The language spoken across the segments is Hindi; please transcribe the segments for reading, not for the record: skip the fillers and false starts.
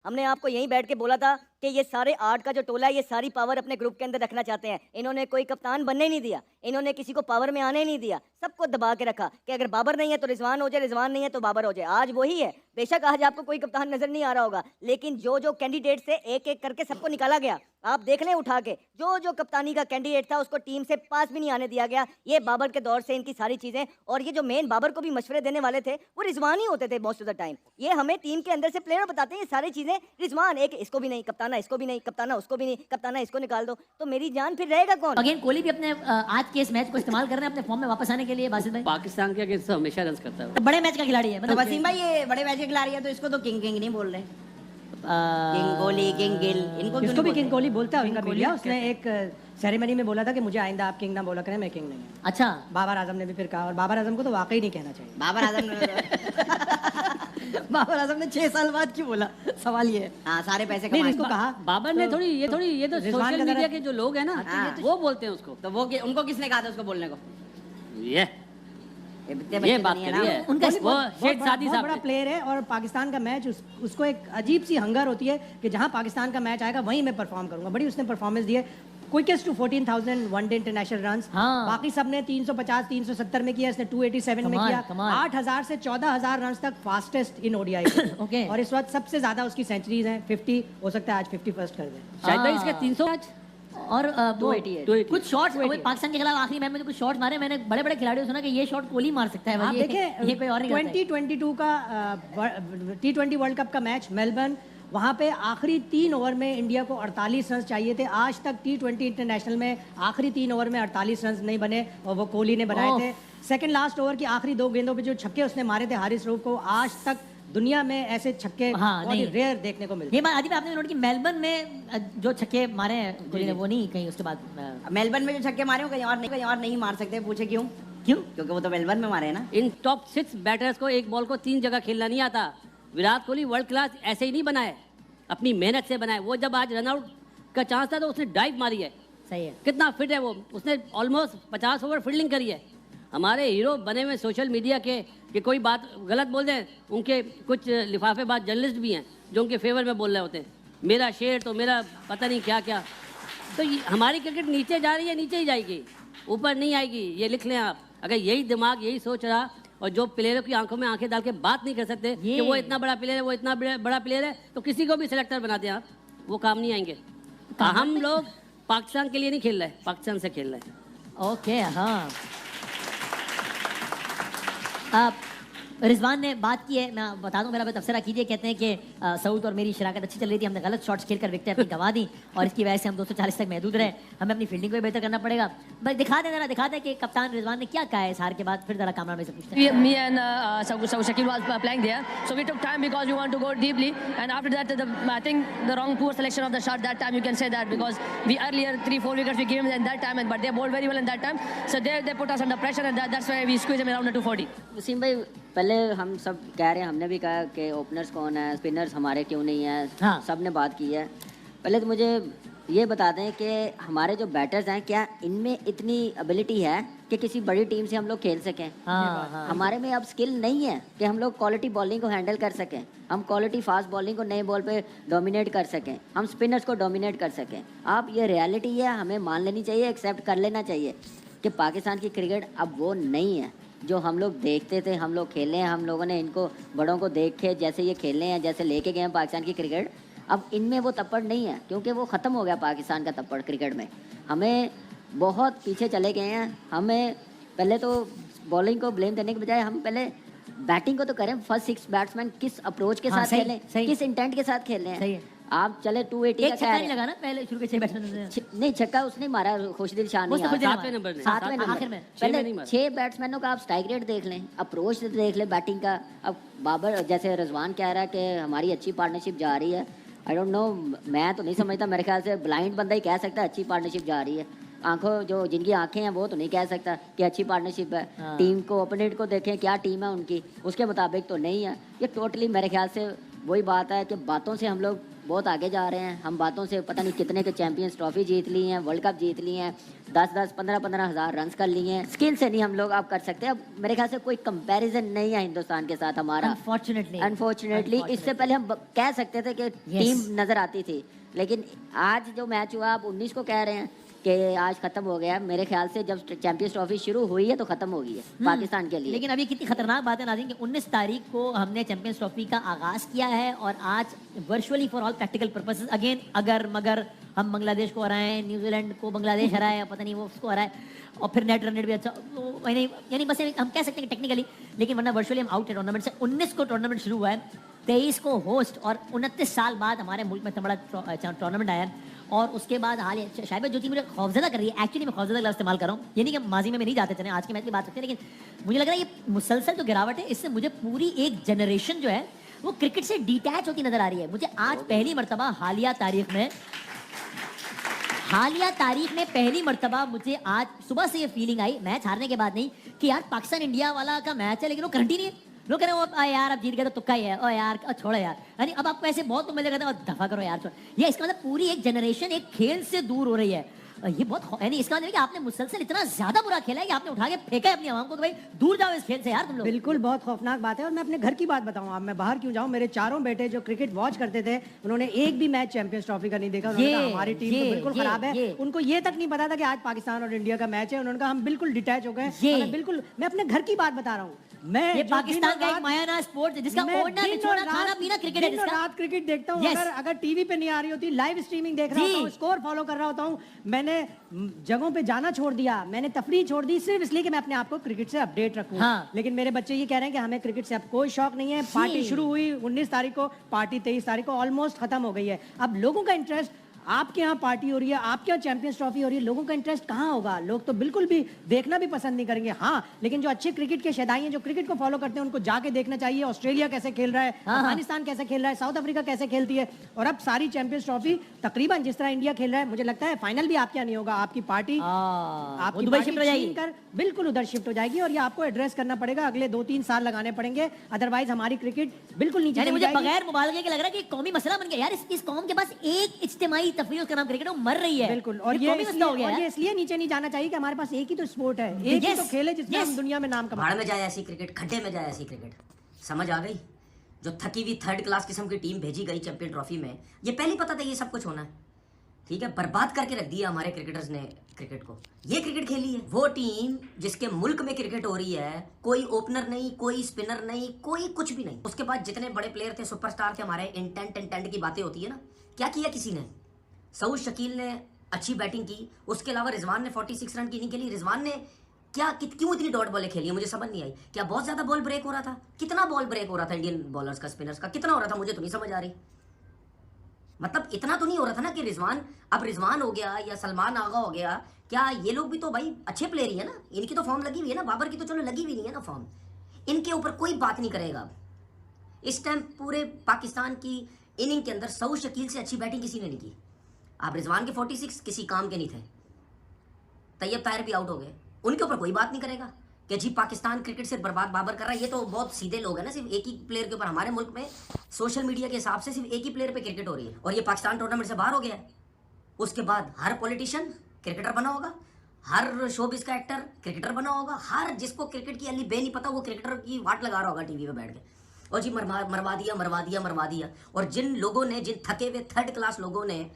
हमने आपको यहीं बैठ के बोला था कि ये सारे 8 का जो टोला है ये सारी पावर अपने ग्रुप के अंदर रखना चाहते हैं। इन्होंने कोई कप्तान बनने नहीं दिया, इन्होंने किसी को पावर में आने ही नहीं दिया, सबको दबा के रखा कि अगर बाबर नहीं है तो रिजवान हो जाए, रिजवान नहीं है तो बाबर हो जाए। आज वही है। बेशक आज आपको कोई कप्तान नजर नहीं आ रहा होगा, लेकिन जो जो कैंडिडेट से एक एक करके सबको निकाला गया, आप देख लें उठा के, जो जो कप्तानी का कैंडिडेट था उसको टीम से पास भी नहीं आने दिया गया। ये बाबर के दौर से इनकी सारी चीजें, और ये जो मेन बाबर को भी मशवरे देने वाले थे वो रिजवान ही होते थे मोस्ट ऑफ द टाइम। ये हमें टीम के अंदर से प्लेयर बताते हैं ये सारी चीजें रिजवान, एक इसको भी नहीं कप्ताना, इसको भी नहीं कप्ताना, उसको भी नहीं कप्ताना, इसको निकाल दो, तो मेरी जान फिर रहेगा कौन? अगेन कोहली भी अपने आज के इस मैच को इस्तेमाल कर रहे हैं अपने फॉर्म में वापस आने के लिए। बासित भाई पाकिस्तान के अगेंस्ट हमेशा रन करता है। तो बड़े मैच का खिलाड़ी है तो मतलब वसीम भाई ये बड़े मैच के खिलाड़ी है तो इसको तो किंग किंग नहीं बोल रहे। किंग कोहली, किंग गिल, इनको इसको भी किंग कोहली बोलता है उनका कोहली मीडिया। उसने एक सेरेमनी में बोला था कि मुझे आइंदा आप किंग ना बोला करें, मैं किंग नहीं हूँ। अच्छा बाबर आजम ने भी फिर कहा, और बाबर आजम को तो वाकई नहीं कहना चाहिए। बाबर आजम बाबर आजम ने 6 साल बाद क्यों बोला, सवाल ये है। हाँ सारे पैसे नहीं कमाए। इसको कहा बाबर ने थोड़ी ये तो रिजवान सोशल का मीडिया जरा- के जो लोग हैं ना हाँ। वो बोलते हैं उसको। तो वो उनको किसने कहा था उसको बोलने को? ये इतने ये बच्चे बात नहीं है करिए ना। उनका वो शेख सादी बहुत साहब बड़ा ने। प्लेयर है, और पाकिस्तान का मैच उसको एक अजीब सी हंगर होती है कि जहां पाकिस्तान का मैच आएगा वहीं मैं परफॉर्म करूंगा। बड़ी उसने परफॉर्मेंस दी है। Quickest to 14,000 one day international runs. हाँ। बाकी सब ने 350 370 में किया, इसने 287 में कमाल, किया। कमाल। 8,000 से 14,000 रन्स तक फास्टेस्ट इन ओडीआई। ओके। और इस वक्त सबसे ज्यादा उसकी सेंचुरीज हैं 50। हो सकता है आज 51st कर दे। शायद भाई इसके 300 आज और वो 288। कुछ शॉट्स पाकिस्तान के खिलाफ आखिरी मैच में जो कुछ शॉट्स मारे, मैंने बड़े बड़े खिलाड़ियों से सुना कि ये शॉट कोहली मार सकता है आप भाई, देखें ये कोई और नहीं करता है। 2022 का T20 वर्ल्ड कप का मैच मेलबर्न, वहाँ पे आखिरी 3 ओवर में इंडिया को 48 रन चाहिए थे। आज तक T20 इंटरनेशनल में आखिरी 3 ओवर में 48 रन नहीं बने, और वो कोहली ने बनाए थे। सेकंड लास्ट ओवर की आखिरी 2 गेंदों पे जो छक्के उसने मारे थे हारिस रऊफ को, आज तक दुनिया में ऐसे छक्के हाँ, बहुत ही नहीं। रेयर देखने को मिलते ये बात आदित्य आपने नोट की, मेलबर्न में जो छक्के मारे हैं कोहली ने वो नहीं कहीं उसके बाद मेलबर्न में जो छक्के मारे हो कहीं और नहीं मार सकते। पूछे क्यों? क्यों? क्योंकि वो तो मेलबर्न में मारे हैं ना। इन टॉप 6 बैटर्स को एक बॉल को 3 जगह खेलना नहीं आता। विराट कोहली वर्ल्ड क्लास ऐसे ही नहीं बनाए, अपनी मेहनत से बनाए। वो जब आज रनआउट का चांस था तो उसने डाइव मारी है। सही है। कितना फिट है वो, उसने ऑलमोस्ट 50 ओवर फील्डिंग करी है। हमारे हीरो बने हुए सोशल मीडिया के कि कोई बात गलत बोल दें, उनके कुछ लिफाफेबाज जर्नलिस्ट भी हैं जो उनके फेवर में बोल रहे होते हैं, मेरा शेर तो मेरा पता नहीं क्या क्या। तो हमारी क्रिकेट नीचे जा रही है, नीचे ही जाएगी, ऊपर नहीं आएगी। ये लिख लें आप। अगर यही दिमाग यही सोच रहा, और जो प्लेयरों की आंखों में आंखें डाल के बात नहीं कर सकते कि वो इतना बड़ा प्लेयर है, वो इतना बड़ा प्लेयर है, तो किसी को भी सिलेक्टर बना दें आप, वो काम नहीं आएंगे। हम लोग पाकिस्तान के लिए नहीं खेल रहे, पाकिस्तान से खेल रहे हैं। ओके हाँ। रिजवान ने बात की है, मैं बता दूं, मेरा तबसरा कीजिए। कहते हैं कि सऊद और मेरी शराकत अच्छी चल रही थी, हमने गलत शॉट्स खेलकर विकेटें अपनी गंवा दी और इसकी वजह से हम 240 तक महदूद रहे। हमें अपनी फील्डिंग को भी बेहतर करना पड़ेगा। बस दिखा दें, जरा दिखा दें कि कप्तान रिजवान ने क्या कहा है इस हार के बाद। फिर जरा कामरान में से पूछते हैं। Me and Shakil was playing there, so we took time because we want to go deeply. And after that, I think the wrong poor selection of the shot that time, you can say that, because we earlier 3-4 wickets we gave them in that time, but they bowled very well in that time. So they put us under pressure, and that's why we squeezed them around the 240. Wasim भाई, पहले हम सब कह रहे हैं, हमने भी कहा कि ओपनर्स कौन है, स्पिनर्स हमारे क्यों नहीं है। हाँ। सब ने बात की है। पहले तो मुझे ये बता दें कि हमारे जो बैटर्स हैं, क्या इनमें इतनी एबिलिटी है कि किसी बड़ी टीम से हम लोग खेल सकें? हाँ, हाँ। हमारे में अब स्किल नहीं है कि हम लोग क्वालिटी बॉलिंग को हैंडल कर सकें, हम क्वालिटी फास्ट बॉलिंग को नए बॉल पे डोमिनेट कर सकें, हम स्पिनर्स को डोमिनेट कर सकें। आप ये रियलिटी है, हमें मान लेनी चाहिए, एक्सेप्ट कर लेना चाहिए कि पाकिस्तान की क्रिकेट अब वो नहीं है जो हम लोग देखते थे। हम लोग खेले हैं, हम लोगों ने इनको बड़ों को देख के जैसे ये खेले हैं, जैसे लेके गए हैं पाकिस्तान की क्रिकेट, अब इनमें वो तप्पड़ नहीं है, क्योंकि वो ख़त्म हो गया पाकिस्तान का तप्पड़ क्रिकेट में। हमें बहुत पीछे चले गए हैं। हमें पहले तो बॉलिंग को ब्लेम करने के बजाय हम पहले बैटिंग को तो करें। फर्स्ट 6 बैट्समैन किस अप्रोच के हाँ, साथ सही, खेलें, सही। किस इंटेंट के साथ खेल रहे सही हैं। है। आप चले 280 एक का छक्का कह नहीं रहे लगा ना पहले शुरू के 6 बैट्समैन हैं। नहीं, छक्का उसने मारा, खुशदिल शाह ने उसने यार। खुद ही सातवें नंबर ने, सातवें नंबर आखिर में। छह में पहले नहीं मारा। 6 बैट्समैनों का आप स्ट्राइक रेट देख लें, अप्रोच देख लें बैटिंग का। अब बाबर जैसे रिजवान कह रहा है कि हमारी अच्छी पार्टनरशिप जा रही है, आई डोंट नो, मैं तो नहीं समझता। मेरे ख्याल से ब्लाइंड बंदा ही कह सकता है अच्छी पार्टनरशिप जा रही है। आंखों जो जिनकी आंखें हैं वो तो नहीं कह सकता कि अच्छी पार्टनरशिप है। हाँ। टीम को, ओपोनेंट को देखें क्या टीम है उनकी, उसके मुताबिक तो नहीं है। ये टोटली मेरे ख्याल से वही बात है कि बातों से हम लोग बहुत आगे जा रहे हैं। हम बातों से पता नहीं कितने के चैंपियंस ट्रॉफी जीत ली हैं, वर्ल्ड कप जीत ली हैं, 10-10, 15-15 हज़ार रन कर लिए हैं। स्किल से नहीं हम लोग अब कर सकते। अब मेरे ख्याल से कोई कंपैरिजन नहीं है हिंदुस्तान के साथ हमारा, अनफॉर्चुनेटली। इससे पहले हम कह सकते थे कि टीम नज़र आती थी, लेकिन आज जो मैच हुआ आप 19 को कह रहे हैं कि आज खत्म हो गया। मेरे ख्याल से जब चैंपियंस ट्रॉफी शुरू हुई है तो खत्म हो गई है पाकिस्तान के लिए। लेकिन अभी कितनी खतरनाक बात है नाज़रीन कि 19 तारीख को हमने चैंपियंस ट्रॉफी का आगाज किया है और आज virtually for all practical purposes again अगर मगर हम बांग्लादेश को हराएं, न्यूजीलैंड को बांग्लादेश हराए, पता नहीं वो उसको हराए और फिर नेट रन रेट भी अच्छा तो यानी बस हम कह सकते हैं कि टेक्निकली, लेकिन वरना वर्चुअली हम आउट है टूर्नामेंट से। 19 को टूर्नामेंट शुरू हुआ है, 23 को होस्ट और 29 साल बाद हमारे मुल्क में इतना बड़ा टूर्नामेंट आया है। और उसके बाद हाल शायद जो चीज़ मुझे खौफजदा कर रही है, एक्चुअली मैं खौफजदा लफ्ज़ इस्तेमाल कर रहा हूँ, ये नहीं कि माजी में नहीं जाते थे, आज के मैच की बात करते हैं, लेकिन मुझे लग रहा है ये मुसलसल जो गिरावट है इससे मुझे पूरी एक जनरेशन जो है वो क्रिकेट से डिटैच होती नजर आ रही है। मुझे आज पहली मरतबा हालिया तारीख में पहली मरतबा मुझे आज सुबह से ये फीलिंग आई, मैच हारने के बाद नहीं, कि यार पाकिस्तान इंडिया वाला का मैच है लेकिन वो करंट ही नहीं है। लोग कह रहे हैं यार अब जीत गए तो तुक्का ही है, ओ यार छोड़ो यार, यानी अब आपको ऐसे बहुत मजे करते हैं, दफा करो यार छोड़। ये इसका मतलब पूरी एक जनरेशन एक खेल से दूर हो रही है। ये बहुत यानी इसका मतलब है कि आपने मुसलसल इतना ज्यादा बुरा खेला है कि आपने उठा के फेंका है अपनी आवाम को कि भाई दूर जाओ इस खेल से यार तुम लोग। बिल्कुल बहुत खौफनाक बात है। और मैं अपने घर की बात बताऊं, अब मैं बाहर क्यों जाऊं, मेरे चारों बेटे जो क्रिकेट वॉच करते थे उन्होंने एक भी मैच चैंपियंस ट्रॉफी का नहीं देखा। उन्होंने कहा हमारी टीम तो बिल्कुल खराब है, उनको ये तक नहीं पता था कि आज पाकिस्तान और इंडिया का मैच है। उन्होंने कहा हम बिल्कुल डिटैच हो गए। बिल्कुल मैं अपने घर की बात बता रहा हूँ। मैं ये पाकिस्तान का एक मायाना स्पोर्ट है जिसका ओढ़ना बिछोना खाना पीना क्रिकेट है, जिसका रात क्रिकेट देखता हूँ। अगर टीवी पे नहीं आ रही होती, लाइव स्ट्रीमिंग देख रहा हूँ, स्कोर फॉलो कर रहा होता हूँ, मैंने जगहों पे जाना छोड़ दिया, मैंने तफरीह छोड़ दी सिर्फ इसलिए कि मैं अपने आप को क्रिकेट से अपडेट रखूं। लेकिन मेरे बच्चे ये कह रहे हैं कि हमें क्रिकेट से अब कोई शौक नहीं है। पार्टी शुरू हुई 19 तारीख को, पार्टी 23 तारीख को ऑलमोस्ट खत्म हो गई है। अब लोगों का इंटरेस्ट, आपके यहाँ पार्टी हो रही है, आपके यहाँ चैंपियंस ट्रॉफी हो रही है, लोगों का इंटरेस्ट कहाँ होगा? लोग तो बिल्कुल भी देखना भी पसंद नहीं करेंगे। हाँ, लेकिन जो अच्छे क्रिकेट के शैदाई हैं, जो क्रिकेट को फॉलो करते हैं, उनको जाके देखना चाहिए ऑस्ट्रेलिया कैसे खेल रहा है, अफगानिस्तान कैसे खेल रहा है, साउथ अफ्रीका कैसे खेलती है। और अब सारी चैंपियंस ट्रॉफी तकरीबन जिस तरह इंडिया खेल रहा है, मुझे लगता है फाइनल भी आपके यहाँ नहीं होगा। आपकी पार्टी आपकी दुबई शिफ्ट हो जाएगी, बिल्कुल उधर शिफ्ट हो जाएगी और ये आपको एड्रेस करना पड़ेगा। अगले 2-3 साल लगाने पड़ेंगे, अदरवाइज हमारी क्रिकेट बिल्कुल नीचे। मुझे बगैर मुबालगे के लग रहा है कि कौमी मसला बन गया यार। इस कौम के पास एक इज्तिमाई तफरीह, उसका नाम क्रिकेट, मर रही है। बिल्कुल। और ये इसलिए नीचे नहीं जाना चाहिए कि हमारे पास एक ही तो स्पोर्ट है, एक ही तो खेल है जिसमें हम दुनिया में नाम कमा। भाड़ में जाए ऐसी क्रिकेट, खड्डे में जाए ऐसी क्रिकेट, समझ आ गई? जो थकी हुई थर्ड क्लास किस्म की टीम भेजी गई चैंपियन ट्रॉफी में, ये पहले पता था ये सब कुछ होना है, ठीक है? बर्बाद करके रख दिया हमारे क्रिकेटर्स ने क्रिकेट को। ये क्रिकेट खेली है वो टीम जिसके मुल्क में क्रिकेट हो रही है, कोई ओपनर नहीं, कोई स्पिनर नहीं, कोई कुछ भी नहीं। उसके बाद जितने बड़े प्लेयर थे, सुपरस्टार थे हमारे, इंटेंट की बातें होती है ना, क्या किया किसी ने? सऊद शकील ने अच्छी बैटिंग की, उसके अलावा रिजवान ने 46 रन की नहीं खेली। रिजवान ने क्यों इतनी डॉट बॉलें खेली है, मुझे समझ नहीं आई। क्या बहुत ज्यादा बॉल ब्रेक हो रहा था? कितना बॉल ब्रेक हो रहा था इंडियन बॉलर्स का, स्पिनर्स का कितना हो रहा था, मुझे तो नहीं समझ आ रही। मतलब इतना तो नहीं हो रहा था ना कि रिजवान हो गया या सलमान आगा हो गया, क्या ये लोग भी तो भाई अच्छे प्लेयर ही है ना, इनकी तो फॉर्म लगी हुई है ना, बाबर की तो चलो लगी हुई नहीं है ना फॉर्म, इनके ऊपर कोई बात नहीं करेगा। इस टाइम पूरे पाकिस्तान की इनिंग के अंदर सऊद शकील से अच्छी बैटिंग किसी ने नहीं की। आप रिजवान के 46 किसी काम के नहीं थे, तैयब ताहिर भी आउट हो गए, उनके ऊपर कोई बात नहीं करेगा कि जी पाकिस्तान क्रिकेट से बर्बाद बाबर कर रहा है। ये तो बहुत सीधे लोग हैं ना, सिर्फ एक ही प्लेयर के ऊपर। हमारे मुल्क में सोशल मीडिया के हिसाब से सिर्फ एक ही प्लेयर पे क्रिकेट हो रही है और ये पाकिस्तान टूर्नामेंट से बाहर हो गया है। उसके बाद हर पॉलिटिशियन क्रिकेटर बना होगा, हर शोबिस का एक्टर क्रिकेटर बना होगा, हर जिसको क्रिकेट की अली बे नहीं पता वो क्रिकेटर की वाट लगा रहा होगा टीवी पे बैठ के, और जी मरवा दिया। और जिन लोगों ने, जिन थके हुए थर्ड क्लास लोगों ने,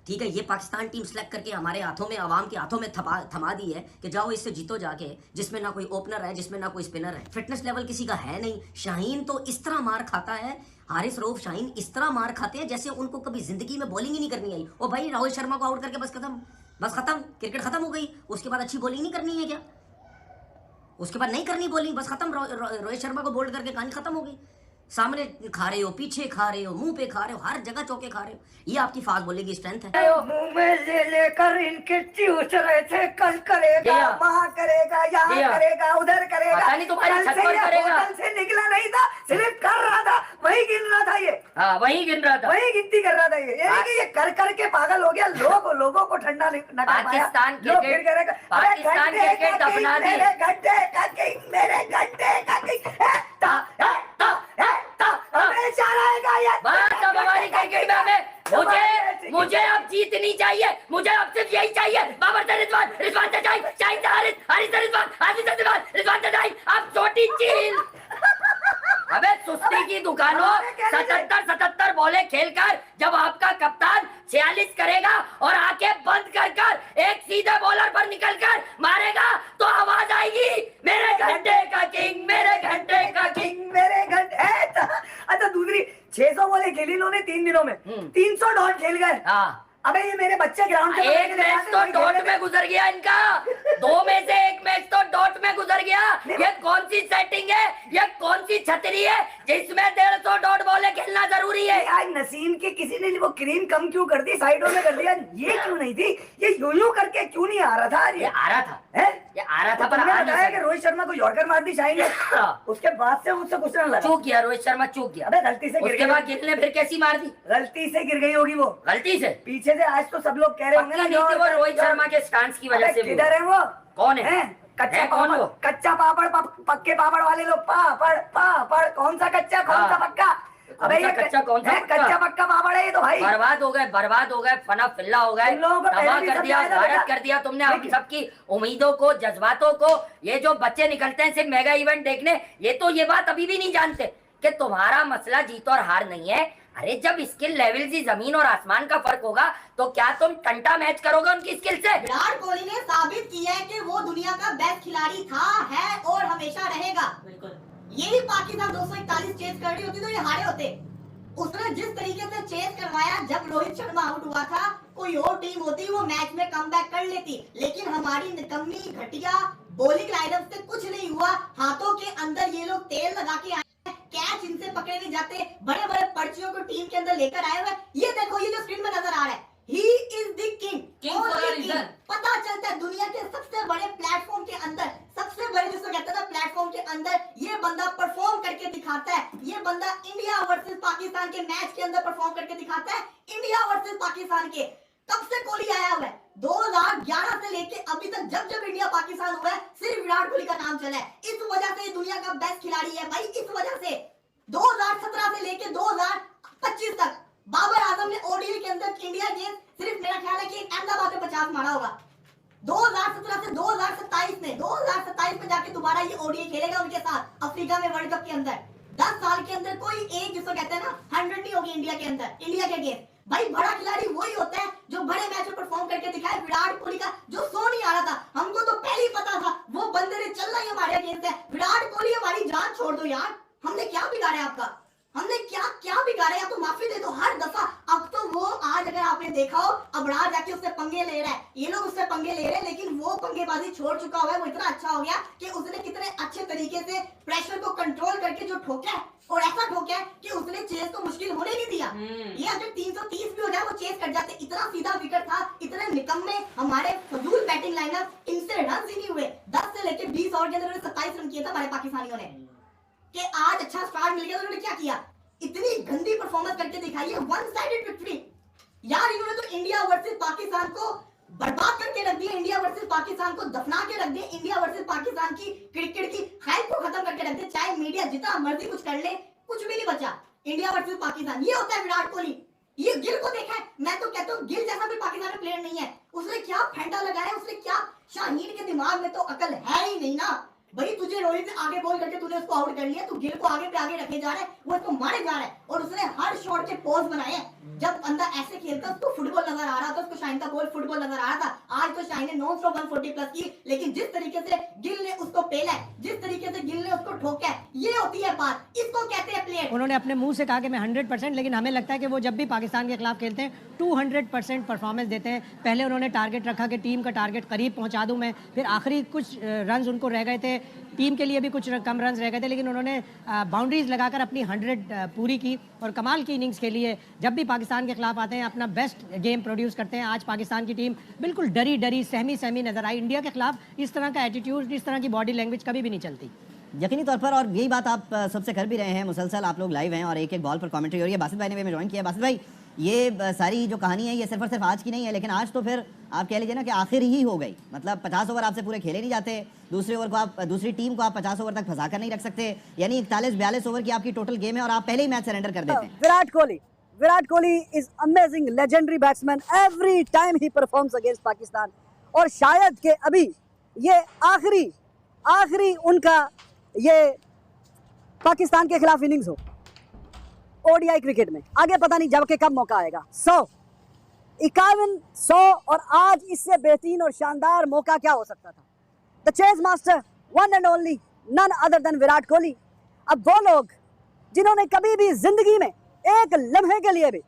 ठीक है, ये पाकिस्तान टीम सेलेक्ट करके हमारे हाथों में, आवाम के हाथों में थमा दी है कि जाओ इससे जीतो जाके, जिसमें ना कोई ओपनर है, जिसमें ना कोई स्पिनर है, फिटनेस लेवल किसी का है नहीं। शाहीन तो इस तरह मार खाता है, हारिस रऊफ शाहीन इस तरह मार खाते हैं जैसे उनको कभी जिंदगी में बॉलिंग ही नहीं करनी आई। ओ भाई, राहुल शर्मा को आउट करके बस खत्म, क्रिकेट खत्म हो गई। उसके बाद अच्छी बॉलिंग नहीं करनी है क्या? उसके बाद नहीं करनी बॉलिंग, बस खत्म। रोहित शर्मा को बोल्ड करके कहानी खत्म हो गई। सामने खा रहे हो, पीछे खा रहे हो, मुंह पे खा रहे हो, हर जगह चौके खा रहे हो। ये आपकी फास्ट बॉलिंग की स्ट्रेंथ है। मुंह में ले लेकर इनके चूस रहे थे, कल करेगा, वहाँ करेगा, यहाँ करेगा, उधर करेगा, कल से निकला नहीं था, सिर्फ कर रहा था, वही गिन रहा था, ये वही गिनती कर रहा था। ये कर करके पागल हो गया। लोगों को ठंडा न कर पाया। पाकिस्तान क्रिकेट अपना मेरे घंटे का किंग हमेशा रहेगा ये। बस अब हमारी क्रिकेट में हमें मुझे अब जीतनी चाहिए, मुझे अब सिर्फ यही चाहिए। बाबर से रिजवान, रिजवान से शाहिद, शाहिद से हारिस, हारिस से रिजवान, हारिस से रिजवान, रिजवान से शाहिद। अब छोटी चील। अबे सुस्ती की दुकानों 77 बॉलें खेलकर जब आपका कप्तान 46 करेगा और आंखें बंद कर एक सीधे बॉलर पर निकलकर मारेगा तो आवाज आएगी, मेरे घंटे का किंग, मेरे घंटे का किंग। मेरे घंटे। अच्छा दूसरी 600 बॉलें खेली इन्होंने 3 दिनों में, 300 डॉट खेल गए। हाँ, अबे ये मेरे बच्चे ग्राउंड पे एक मैच तो डॉट में गुजर गया इनका, 2 में से एक मैच तो डॉट में गुजर गया। ये कौन सी सेटिंग है, ये कौन सी छतरी है जिसमें 150 डॉट बॉलें खेलना जरूरी है? आज नसीम के किसी ने वो क्रीम कम क्यों कर दी, साइडों में कर दिया, ये क्यों नहीं थी? ये यूं करके क्यों नहीं आ रहा था? ये आ रहा था, है? ये आ रहा था, पर तुमने आ नहीं बताया कि सका। रोहित शर्मा को यॉर्कर मार दी शाही ने, उसके बाद से मुझसे कुछ ना लगा। चूक गया रोहित शर्मा, चूक गया। अबे गलती से गिर उसके गई, बाद गिल ने फिर कैसी मार दी? गलती से गिर गई होगी वो, गलती से। पीछे से। आज तो सब लोग कह रहे होंगे पक्की नहीं थी वो रोहित शर्मा के स्टांस की वजह से। अबे किधर है वो? कौन है? कच्चा है कौन पापड़, वो? कच्चा पापड़, पक्के पापड़ वाले लोग। पापड़ पापड़, कौन सा कच्चा कौन सा पक्का? अबे ये कच्चा कौन सा पक्का? कच्चा पक्का पापड़ है ये तो भाई। बर्बाद हो गए, बर्बाद हो गए, फना फिल्ला हो गए, तुम लोगों को तबाह पहले भी कर दिया, समझाया था गारत बेटा। कर दिया तुमने हम सबकी उम्मीदों को, जज्बातों को। ये जो बच्चे निकलते हैं सिर्फ मेगा इवेंट देखने, ये तो ये बात अभी भी नहीं जानते कि तुम्हारा मसला जीत और हार नहीं है। अरे जब स्किल लेवल से जमीन और आसमान का फर्क होगा तो क्या तुम टंटा मैच करोगे उनकी स्किल से? विराट कोहली ने साबित किया है कि वो दुनिया का बेस्ट खिलाड़ी था, है और हमेशा रहेगा। बिल्कुल। यही पाकिस्तान 241 चेस कर रही होती तो ये हारे होते। उसने जिस तरीके से चेस करवाया, जब रोहित शर्मा आउट हुआ था, कोई और टीम होती वो मैच में कमबैक कर लेती, लेकिन हमारी निकम्मी घटिया बॉलिंग लाइनअप से कुछ नहीं हुआ। हाथों के अंदर ये लोग तेल लगा के आए, कैच इनसे पकड़े नहीं जाते, बड़े बड़े पर्चियों को टीम के अंदर लेकर आए हुए। ये देखो, ये जो स्क्रीन में नजर आ रहा है, ही इज द किंग। पता चलता है दुनिया के सबसे बड़े प्लेटफॉर्म के अंदर, सबसे बड़े जिसको कहते हैं ना प्लेटफॉर्म के अंदर, ये बंदा परफॉर्म करके दिखाता है। ये बंदा इंडिया वर्सेस पाकिस्तान के मैच के अंदर परफॉर्म करके दिखाता है। इंडिया वर्सेस पाकिस्तान के कब से कोहली आया हुआ है? 2011 से लेके अभी तक जब जब इंडिया पाकिस्तान हुआ है, सिर्फ विराट कोहली का नाम चला है। इस वजह से दुनिया का बेस्ट खिलाड़ी है भाई, इस वजह से। 2017 से लेके 2025 तक बाबर आजम ने ओडीआई के अंदर इंडिया गेम सिर्फ मेरा ख्याल है कि अहमदाबाद में 50 मारा होगा। 2017 से 2027 में जाके दोबारा ये ओडीआई खेलेगा उनके साथ अफ्रीका में वर्ल्ड कप के अंदर। 10 साल के अंदर कोई एक, जिसको कहते हैं ना 100 नहीं होगी इंडिया के अंदर, इंडिया के गेम। भाई बड़ा खिलाड़ी वही होता है जो बड़े मैच में परफॉर्म करके दिखाए। विराट कोहली का जो सो नहीं आ रहा था, हमको तो पहले ही पता था वो बंदे ने चलना ही हमारे अगेंस्ट है। विराट कोहली हमारी जान छोड़ दो यार, हमने क्या बिगाड़ा है आपका? हमने क्या बिगाड़ा है? या तो माफी दे दो हर दफा। अब तो वो आज अगर आपने देखा हो, अबरार जाके उससे पंगे ले रहा है, ये लोग उससे पंगे ले रहे हैं, लेकिन वो पंगेबाजी छोड़ चुका हुआ है। वो इतना अच्छा हो गया कि उसने कितने अच्छे तरीके से प्रेशर को कंट्रोल करके जो ठोका है, और ऐसा ठोका है कि उसने चेस को मुश्किल होने नहीं दिया। ये अगर 330 भी हो जाए वो चेस कट जाते। इतना सीधा विकेट था, इतने निकम्मे हमारे फजूल बैटिंग लाइनअप, इनसे रन ही नहीं हुए। 10 से लेके 20 ओवर के अंदर 27 रन किए थे हमारे पाकिस्तानियों ने। कि आज अच्छा स्टार्ट मिल गया तो उन्होंने क्या किया? इतनी गंदी परफॉर्मेंस करके दिखाई है, वन साइडेड विक्ट्री यार। इन्होंने तो इंडिया वर्सेस पाकिस्तान को बर्बाद करके रख दिया, इंडिया वर्सेस पाकिस्तान को दफना के रख दिया, इंडिया वर्सेस पाकिस्तान की क्रिकेट की हाइप को खत्म करके रख दिया। चाहे मीडिया जितना मर्जी कुछ कर ले, कुछ भी नहीं बचा। इंडिया वर्सेस पाकिस्तान ये होता है विराट कोहली। ये गिल को देखा है, मैं तो कहता हूँ गिल जैसा भी पाकिस्तान में प्लेयर नहीं है। उसने क्या फेंटा लगाया, उसने क्या, शाहीन के दिमाग में तो अकल है ही नहीं ना भाई। तुझे रोहित ने आगे बॉल करके तूने उसको आउट कर लिया, तू गिल को आगे पे आगे रखे जा रहा है, वो इसको मारे जा रहा है। और उसने हर शॉट के पोज बनाए हैं। जब बंदा ऐसे खेलता उसको फुटबॉल नजर आ रहा था, उसको शाहीन का बॉल फुटबॉल नजर आ रहा था। आज तो शाहीन ने नॉन स्टॉप 140 प्लस की, लेकिन जिस तरीके से गिल ने उसको पेला है, जिस तरीके से गिल ने उसको ठोका है, ये होती है बात, इसको कहते हैं प्लेयर। उन्होंने अपने मुंह से कहा कि मैं 100%, लेकिन हमें लगता है कि वो जब भी पाकिस्तान के खिलाफ खेलते हैं 200% परफॉर्मेंस देते हैं। पहले उन्होंने टारगेट रखा कि टीम का टारगेट करीब पहुंचा दूं मैं, फिर आखिरी कुछ रन्स उनको रह गए थे, टीम के लिए भी कुछ कम रन्स रह गए थे, लेकिन उन्होंने बाउंड्रीज लगाकर अपनी 100 पूरी की और कमाल की इनिंग्स खेली है। जब भी पाकिस्तान के खिलाफ आते हैं अपना बेस्ट गेम प्रोड्यूस करते हैं। आज पाकिस्तान की टीम बिल्कुल डरी डरी सहमी नजर आई। इंडिया के खिलाफ इस तरह का एटीट्यूड, इस तरह की बॉडी लैंग्वेज कभी भी नहीं चलती। यकीनी तौर पर, और यही बात आप सबसे कर भी रहे हैं, मुसलसल आप लोग लाइव हैं और एक एक बॉल पर कमेंट्री हो रही है। बासित भाई ने भी ज्वाइन किया। बासित भाई, ये सारी जो कहानी है ये सिर्फ और सिर्फ आज की नहीं है, लेकिन आज तो फिर आप कह लीजिए ना कि आखिर ही हो गई। मतलब 50 ओवर आपसे पूरे खेले नहीं जाते, दूसरी टीम को आप 50 ओवर तक फंसा कर नहीं रख सकते, यानी 41-42 ओवर की आपकी टोटल गेम है और आप पहले ही मैच सरेंडर कर देते हैं। Virat Kohli is amazing, legendary batsman, every time he performs against Pakistan. और शायद के अभी ये आखिरी उनका ये पाकिस्तान के खिलाफ इनिंग्स हो ओडीआई क्रिकेट में, आगे पता नहीं जब के कब मौका आएगा। 100 और आज इससे बेहतरीन और शानदार मौका क्या हो सकता था। The chase master, one and only, none other than Virat Kohli. अब वो लोग जिन्होंने कभी भी जिंदगी में एक लम्हे के लिए भी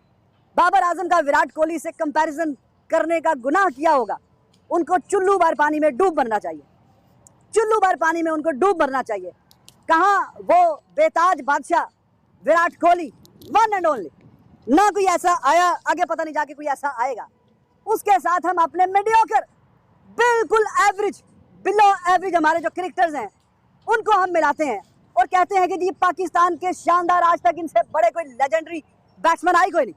बाबर आजम का विराट कोहली से कंपैरिजन करने का गुनाह किया होगा, उनको चुल्लू भर पानी में डूब मरना चाहिए, चुल्लू भर पानी में उनको डूब मरना चाहिए। कहाँ वो बेताज बादशाह Virat Kohli, one and only, ना कोई ऐसा आया, आगे पता नहीं जाके कोई ऐसा आएगा। उसके साथ हम अपने मीडियोकर, बिल्कुल एवरेज, बिलो एवरेज हमारे जो क्रिकेटर्स हैं उनको हम मिलाते हैं और कहते हैं कि जी पाकिस्तान के शानदार, आज तक इनसे बड़े कोई लेजेंडरी बैट्समैन आई कोई नहीं।